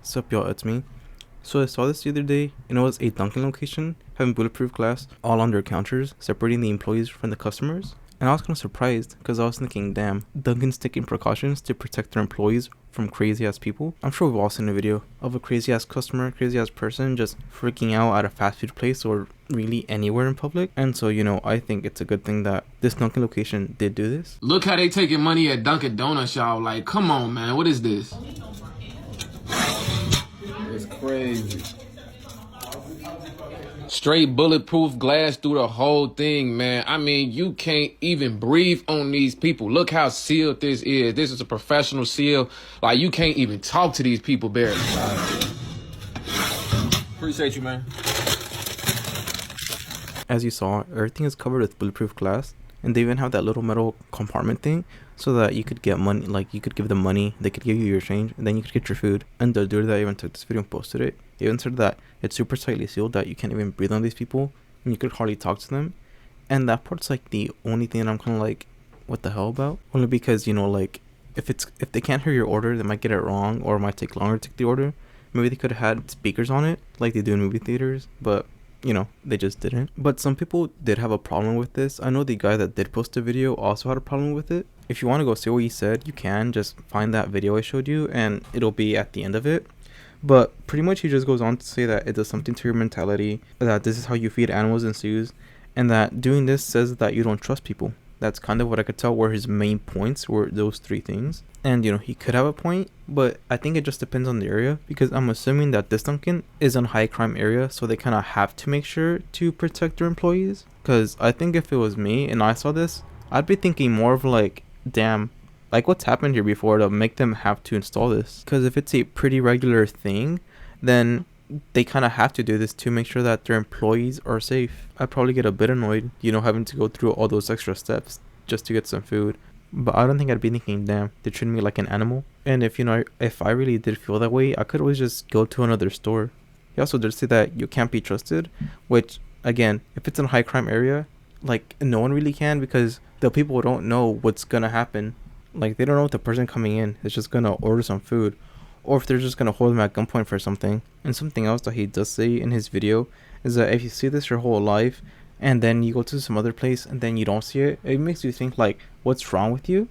Sup y'all, it's me. So I saw this the other day, and it was a Dunkin location having bulletproof glass all on their counters, separating the employees from the customers. And I was kind of surprised because I was thinking, damn, Dunkin's taking precautions to protect their employees from crazy ass people. I'm sure we've all seen a video of a crazy ass customer, crazy ass person just freaking out at a fast food place or really anywhere in public. And so, I think it's a good thing that this Dunkin location did do this. Look how they taking money at Dunkin Donuts, y'all. Like, come on, man. What is this? It's crazy. Straight bulletproof glass through the whole thing, man. I mean, you can't even breathe on these people. Look how sealed this is. This is a professional seal. Like, you can't even talk to these people barely. Appreciate you, man. As you saw, everything is covered with bulletproof glass, and they even have that little metal compartment thing so that you could get money, like you could give them money, they could give you your change, and then you could get your food. And the dude that even took this video and posted it, he even said that it's super tightly sealed, that you can't even breathe on these people, and you could hardly talk to them. And that part's like the only thing that I'm kind of like, what the hell about? Only because, like, if they can't hear your order, they might get it wrong, or it might take longer to take the order. Maybe they could have had speakers on it, like they do in movie theaters, but they just didn't. But some people did have a problem with this. I know the guy that did post a video also had a problem with it. If you want to go see what he said, you can just find that video I showed you and it'll be at the end of it. But pretty much he just goes on to say that it does something to your mentality, that this is how you feed animals and zoos, and that doing this says that you don't trust people. That's kind of what I could tell were his main points, were those three things. And he could have a point, but I think it just depends on the area, because I'm assuming that this Dunkin is a high crime area, so they kind of have to make sure to protect their employees. Because I think if it was me and I saw this, I'd be thinking more of like, damn, like what's happened here before to make them have to install this? Because if it's a pretty regular thing, then they kind of have to do this to make sure that their employees are safe. I'd probably get a bit annoyed, having to go through all those extra steps just to get some food. But I don't think I'd be thinking, damn, they treat me like an animal. And if I really did feel that way, I could always just go to another store. He also did say that you can't be trusted, which, again, if it's in a high crime area, like, no one really can, because the people don't know what's gonna happen. Like, they don't know if the person coming in is just gonna order some food, or if they're just gonna hold them at gunpoint for something. And something else that he does say in his video is that if you see this your whole life, and then you go to some other place and then you don't see it, it makes you think like, what's wrong with you?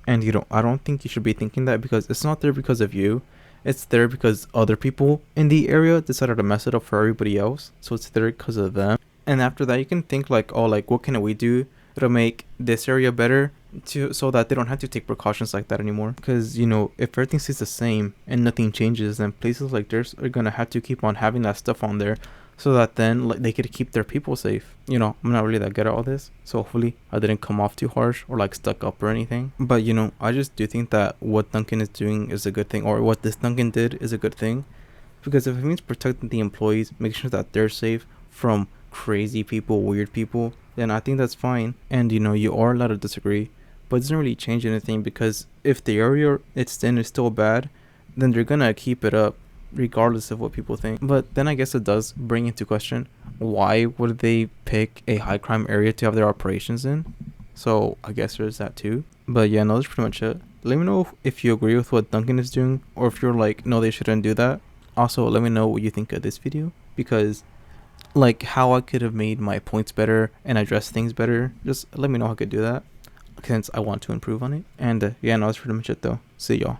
And I don't think you should be thinking that, because it's not there because of you. It's there because other people in the area decided to mess it up for everybody else, so it's there because of them. And after that, you can think like, oh, like, what can we do to make this area better, so that they don't have to take precautions like that anymore? Because if everything stays the same and nothing changes, then places like this are gonna have to keep on having that stuff on there, so that then they could keep their people safe. I'm not really that good at all this, so hopefully I didn't come off too harsh or like stuck up or anything. But I just do think that what Dunkin is doing is a good thing, or what this Dunkin did is a good thing, because if it means protecting the employees, making sure that they're safe from crazy people, weird people, then I think that's fine. And you are allowed to disagree, but it doesn't really change anything, because if the area it's in is still bad, then they're gonna keep it up regardless of what people think. But then I guess it does bring into question, why would they pick a high crime area to have their operations in? So I guess there's that too. But yeah, no, that's pretty much it. Let me know if you agree with what Dunkin is doing, or if you're like, no, they shouldn't do that. Also, let me know what you think of this video, because like how I could have made my points better and address things better, just let me know how I could do that, since I want to improve on it. And yeah, no, that's pretty much it though. See y'all.